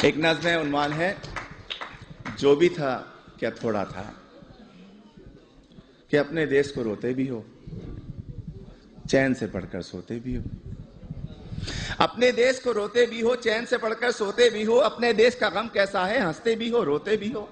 एक नज़्म है, उन्वान है जो भी था क्या थोड़ा था, कि अपने देश को रोते भी हो, चैन से पढ़कर सोते भी हो। अपने देश को रोते भी हो, चैन से पढ़कर सोते भी हो। अपने देश का गम कैसा है, हंसते भी हो, रोते भी हो।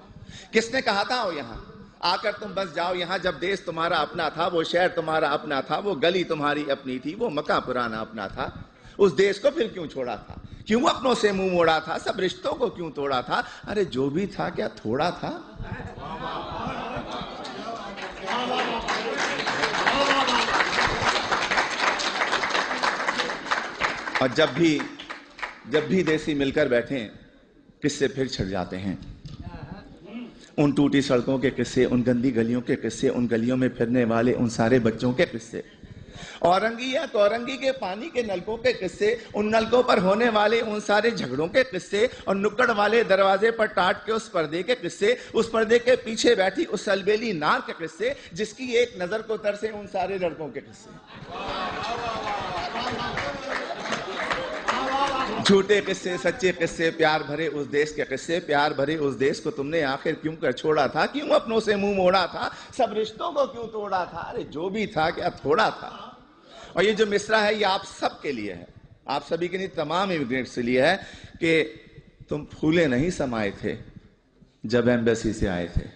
किसने कहा था, आओ यहाँ आकर तुम बस जाओ यहाँ। जब देश तुम्हारा अपना था, वो शहर तुम्हारा अपना था, वो गली तुम्हारी अपनी थी, वो मकान पुराना अपना था। उस देश को फिर क्यों छोड़ा था, क्यों अपनों से मुंह मोड़ा था, सब रिश्तों को क्यों तोड़ा था। अरे जो भी था क्या थोड़ा था। और जब भी देसी मिलकर बैठे, किस्से फिर छिड़ जाते हैं। उन टूटी सड़कों के किस्से, उन गंदी गलियों के किस्से, उन गलियों में फिरने वाले उन सारे बच्चों के किस्से, औरंगी या कौरंगी के पानी के नलकों के किस्से, उन नलकों पर होने वाले उन सारे झगड़ों के किस्से, और नुक्कड़ वाले दरवाजे पर टाट के उस पर्दे के किस्से, उस पर्दे के पीछे बैठी उस अलबेली नार के किस्से, जिसकी एक नजर को तरसे उन सारे लड़कों के किस्से। झूठे किस्से, सच्चे किस्से, प्यार भरे उस देश के किस्से। प्यार भरे उस देश को तुमने आखिर क्यों कर छोड़ा था, क्यों अपनों से मुंह मोड़ा था, सब रिश्तों को क्यों तोड़ा था। अरे जो भी था क्या थोड़ा था। और ये जो मिसरा है ये आप सब के लिए है, आप सभी के लिए, तमाम इमिग्रेंट्स के लिए है कि तुम फूले नहीं समाये थे जब एम्बेसी से आए थे।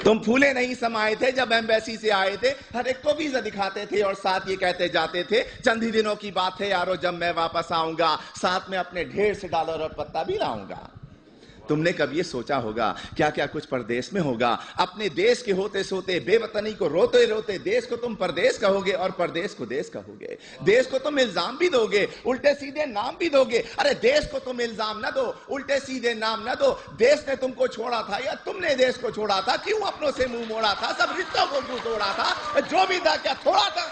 तुम फूले नहीं समाये थे जब एम्बेसी से आए थे। हर एक को वीजा दिखाते थे और साथ ये कहते जाते थे, चंद ही दिनों की बात है यारो जब मैं वापस आऊंगा, साथ में अपने ढेर से डॉलर और पत्ता भी लाऊंगा। तुमने कब ये सोचा होगा क्या क्या कुछ परदेश में होगा। अपने देश के होते सोते, बेवतनी को रोते रोते, देश को तुम परदेश कहोगे और परदेश को देश कहोगे। देश को तुम इल्जाम भी दोगे, उल्टे सीधे नाम भी दोगे। अरे देश को तुम इल्जाम न दो, उल्टे सीधे नाम न दो। देश ने तुमको छोड़ा था या तुमने देश को छोड़ा था, क्यों अपनों से मुंह मोड़ा था, सब रिश्तों को क्यों तोड़ा था। जो भी था क्या थोड़ा था।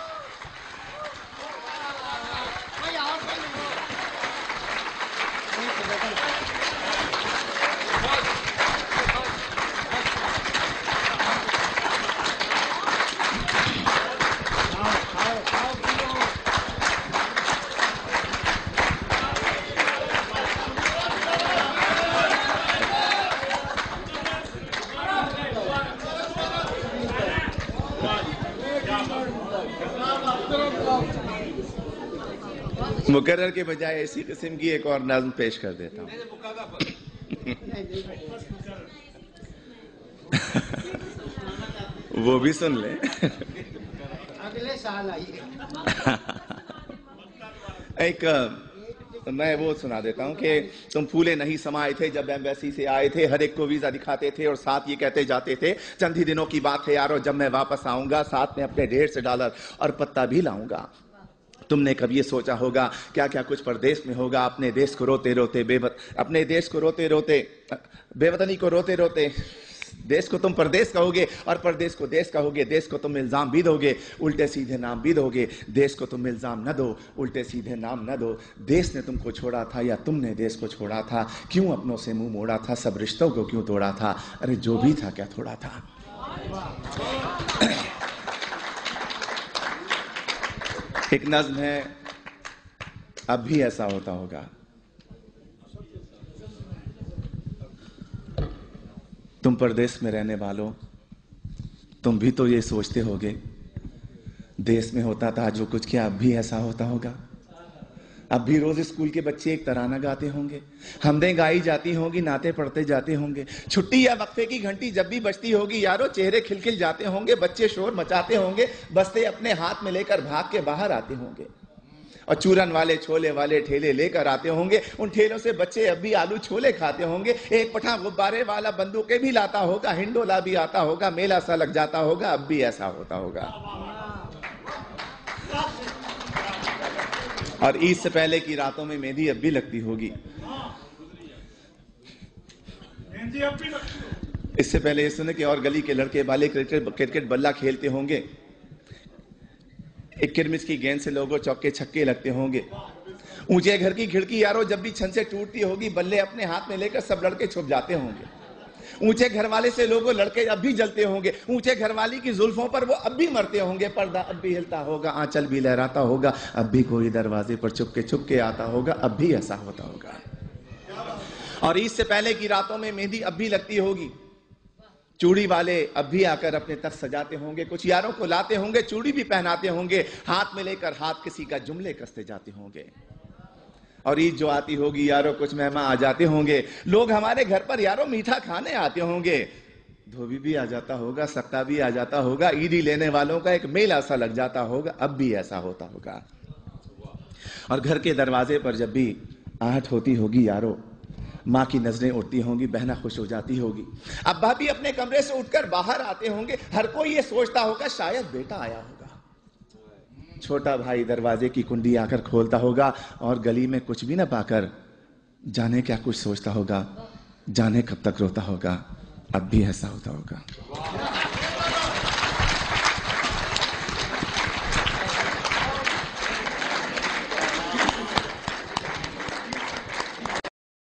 मुकर्रर के बजाय इसी किस्म की एक और नज़्म पेश कर देता हूं। वो भी सुन ले। अगले साल आइए। मैं वो सुना देता हूं कि तुम फूले नहीं समाये थे जब एम्बेसी से आए थे। हर एक को वीजा दिखाते थे और साथ ये कहते जाते थे, चंद ही दिनों की बात है यारो जब मैं वापस आऊंगा, साथ में अपने ढेर से डॉलर और पत्ता भी लाऊंगा। तुमने कभी ये सोचा होगा क्या क्या कुछ परदेश में होगा। अपने देश को रोते रोते अपने देश को रोते रोते, बेवतनी को रोते रोते, देश को तुम परदेश कहोगे और परदेश को देश कहोगे। देश को तुम इल्जाम भी दोगे, उल्टे सीधे नाम भी दोगे। देश को तुम इल्जाम न दो, उल्टे सीधे नाम न दो। देश ने तुमको छोड़ा था या तुमने देश को छोड़ा था, क्यों अपनों से मुंह मोड़ा था, सब रिश्तों को क्यों तोड़ा था। अरे जो भी था क्या थोड़ा था। एक नज़्म है, अब भी ऐसा होता होगा। तुम परदेश में रहने वालों, तुम भी तो ये सोचते होगे, देश में होता था जो कुछ, क्या अब भी ऐसा होता होगा। अब भी रोज स्कूल के बच्चे एक तराना गाते होंगे, हमदें गाई जाती होंगी, नाते पढ़ते जाते होंगे। छुट्टी या वक्फे की घंटी जब भी बजती होगी यारो, चेहरे खिलखिल जाते होंगे, बच्चे शोर मचाते होंगे, बस्ते अपने हाथ में लेकर भाग के बाहर आते होंगे। और चूरन वाले छोले वाले ठेले लेकर आते होंगे, उन ठेलों से बच्चे अब भी आलू छोले खाते होंगे। एक पठान गुब्बारे वाला बंदूकें भी लाता होगा, हिंडोला भी आता होगा, मेला सा लग जाता होगा। अब भी ऐसा होता होगा। और ईद से पहले की रातों में मेहंदी अब भी लगती होगी। इससे पहले ये सुने कि और गली के लड़के वाले क्रिकेट बल्ला खेलते होंगे, एक किरमिच की गेंद से लोगों चौके छक्के लगते होंगे। ऊंचे घर की खिड़की यारो जब भी छन से टूटती होगी, बल्ले अपने हाथ में लेकर सब लड़के छुप जाते होंगे। ऊंचे घर वाले से लोगों लड़के अब भी जलते होंगे, ऊंचे घर वाली की जुल्फों पर वो अब भी मरते होंगे, पर्दा अब भी हिलता होगा, आंचल भी लहराता होगा, अब भी कोई दरवाजे पर चुप के आता होगा, अब भी ऐसा होता होगा। और ईद से पहले की रातों में मेहंदी अब भी लगती होगी, चूड़ी वाले अब भी आकर अपने तख्त सजाते होंगे, कुछ यारों को लाते होंगे, चूड़ी भी पहनाते होंगे, हाथ में लेकर हाथ किसी का जुमले कसते जाते होंगे। और ईद जो आती होगी यारों कुछ मेहमान आ जाते होंगे, लोग हमारे घर पर यारों मीठा खाने आते होंगे, धोबी भी आ जाता होगा, सक्का भी आ जाता होगा, ईदी लेने वालों का एक मेला सा लग जाता होगा, अब भी ऐसा होता होगा। और घर के दरवाजे पर जब भी आहट होती होगी यारों, माँ की नजरें उठती होंगी, बहना खुश हो जाती होगी, अब्बा भी अपने कमरे से उठकर बाहर आते होंगे, हर कोई ये सोचता होगा शायद बेटा आया होगा। छोटा भाई दरवाजे की कुंडी आकर खोलता होगा और गली में कुछ भी ना पाकर जाने क्या कुछ सोचता होगा, जाने कब तक रोता होगा, अब भी ऐसा होता होगा।